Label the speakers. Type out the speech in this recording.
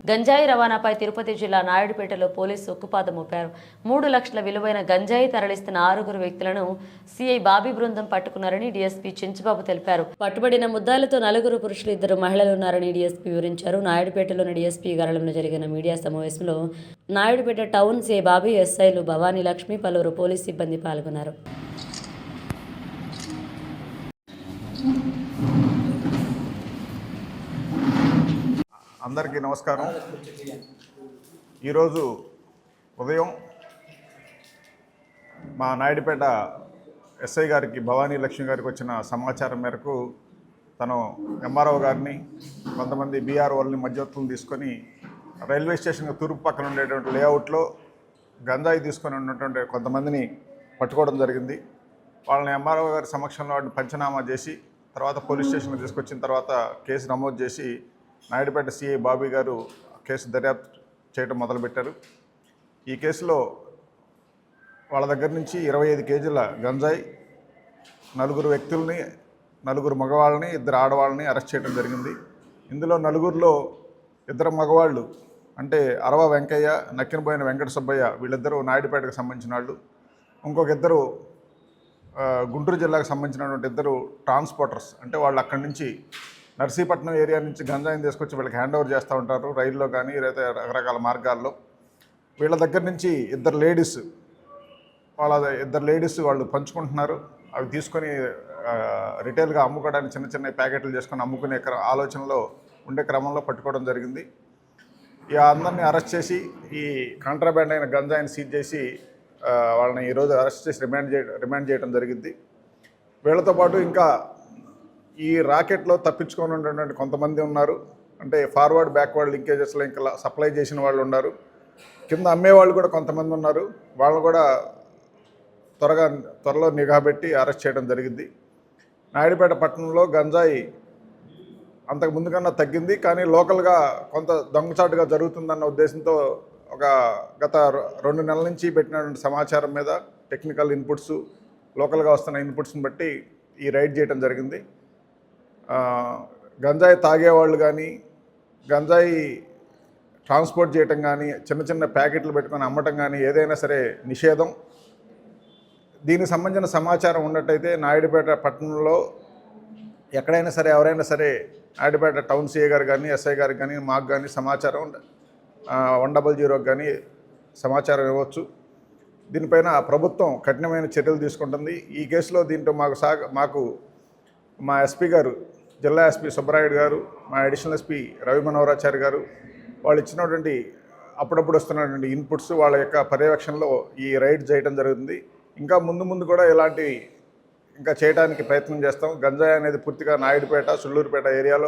Speaker 1: గంజాయి రవాణాపై తిరుపతి జిల్లా నాయుడుపేటలో పోలీసు ఉక్కుపాదం మోపారు. 3 లక్షల విలువైన గంజాయి తరలిస్తున్న 6 వ్యక్తులను సిఐ బాబీ బృందం పట్టుకున్నారని డీఎస్పీ చెంచుబాబు తెలిపారు. పట్టుబడిన ముద్దాయిలతో 4 పురుషులు 2 మహిళలు ఉన్నారని డీఎస్పీ వివరించారు. నాయుడుపేటలోని డీఎస్పీ కార్యాలయంలో జరిగిన మీడియా సమావేశంలో నాయుడుపేట టౌన్ సిఐ బాబీ, ఎస్ఐలు భవానీ లక్ష్మి, పలువురు పోలీసు సిబ్బంది పాల్గొన్నారు.
Speaker 2: అందరికీ నమస్కారం. ఈరోజు ఉదయం మా నాయుడుపేట ఎస్ఐ గారికి భవానీ లక్ష్మి గారికి వచ్చిన సమాచారం మేరకు తను ఎంఆర్ఓ గారిని కొంతమంది బీఆర్ఓల్ని మధ్యవర్తులను తీసుకొని రైల్వే స్టేషన్ తూర్పు పక్కన ఉండేటువంటి లేఅవుట్లో గంజాయి తీసుకొని ఉన్నటువంటి కొంతమందిని పట్టుకోవడం జరిగింది. వాళ్ళని ఎంఆర్ఓ గారి సమక్షంలో వాటిని పంచనామా చేసి తర్వాత పోలీస్ స్టేషన్కి తీసుకొచ్చిన తర్వాత కేసు నమోదు చేసి నాయుడుపేట సిఐ బాబీ గారు కేసు దర్యాప్తు చేయడం మొదలుపెట్టారు. ఈ కేసులో వాళ్ళ దగ్గర నుంచి 25 కేజీల గంజాయి, 4 వ్యక్తుల్ని, 4 మగవాళ్ళని, 2 ఆడవాళ్ళని అరెస్ట్ చేయడం జరిగింది. ఇందులో 4లో 2 మగవాళ్ళు అంటే అరవ వెంకయ్య, నక్కినబోయిన వెంకట సుబ్బయ్య, వీళ్ళిద్దరూ నాయుడుపేటకు సంబంధించిన వాళ్ళు. ఇంకొక 2 గుంటూరు జిల్లాకు సంబంధించినటువంటి 2 ట్రాన్స్పోర్టర్స్, అంటే వాళ్ళు అక్కడి నుంచి నర్సీపట్నం ఏరియా నుంచి గంజాయిని తీసుకొచ్చి వీళ్ళకి హ్యాండ్ ఓవర్ చేస్తూ ఉంటారు, రైల్లో కానీ లేదా రకరకాల మార్గాల్లో. వీళ్ళ దగ్గర నుంచి 2 లేడీస్, వాళ్ళ 2 లేడీస్ వాళ్ళు పంచుకుంటున్నారు. అవి తీసుకొని రిటైల్గా అమ్ముకోవడానికి చిన్న చిన్న ప్యాకెట్లు చేసుకొని అమ్ముకునే ఆలోచనలో ఉండే క్రమంలో పట్టుకోవడం జరిగింది. ఈ అందరినీ అరెస్ట్ చేసి ఈ కాంట్రాబ్యాండ్ అయిన గంజాయిని సీజ్ చేసి వాళ్ళని ఈరోజు అరెస్ట్ చేసి రిమాండ్ చేయడం జరిగింది. వీళ్ళతో పాటు ఇంకా ఈ రాకెట్లో తప్పించుకొని ఉన్నటువంటి కొంతమంది ఉన్నారు. అంటే ఫార్వర్డ్ బ్యాక్వర్డ్ లింకేజెస్లో ఇంకా సప్లై చేసిన వాళ్ళు ఉన్నారు, కింద అమ్మేవాళ్ళు కూడా కొంతమంది ఉన్నారు. వాళ్ళు కూడా త్వరలో నిఘా పెట్టి అరెస్ట్ చేయడం జరిగింది. నాయుడుపేట పట్టణంలో గంజాయి అంతకు ముందు కన్నా తగ్గింది, కానీ లోకల్గా కొంత దొంగచాటుగా జరుగుతుందన్న ఉద్దేశంతో గత 2 నెలల నుంచి పెట్టినటువంటి సమాచారం మీద టెక్నికల్ ఇన్పుట్స్, లోకల్గా వస్తున్న ఇన్పుట్స్ని బట్టి ఈ రైడ్ చేయడం జరిగింది. గంజాయి తాగేవాళ్ళు కానీ, గంజాయి ట్రాన్స్పోర్ట్ చేయటం కానీ, చిన్న చిన్న ప్యాకెట్లు పెట్టుకొని అమ్మటం కానీ ఏదైనా సరే నిషేధం. దీనికి సంబంధించిన సమాచారం ఉన్నట్టయితే నాయుడుపేట పట్టణంలో ఎక్కడైనా సరే ఎవరైనా సరే నాయుడుపేట టౌన్ సిఐ గారు కానీ, ఎస్ఐ గారికి కానీ, మాకు కానీ సమాచారం 100కి కానీ సమాచారం ఇవ్వచ్చు. దీనిపైన ప్రభుత్వం కఠినమైన చర్యలు తీసుకుంటుంది. ఈ కేసులో దీంట్లో మాకు మా ఎస్పీ గారు, జిల్లా ఎస్పీ సుబ్బరాయుడు గారు, మా అడిషనల్ ఎస్పీ రవి మనోహరాచారి గారు వాళ్ళు ఇచ్చినటువంటి అప్పుడప్పుడు వస్తున్నటువంటి ఇన్పుట్స్, వాళ్ళ యొక్క పర్యవేక్షణలో ఈ రైడ్ చేయడం జరుగుతుంది. ఇంకా ముందు కూడా ఇలాంటివి ఇంకా చేయడానికి ప్రయత్నం చేస్తాం. గంజాయి అనేది పూర్తిగా నాయుడుపేట, సుళ్ళూరుపేట ఏరియాలో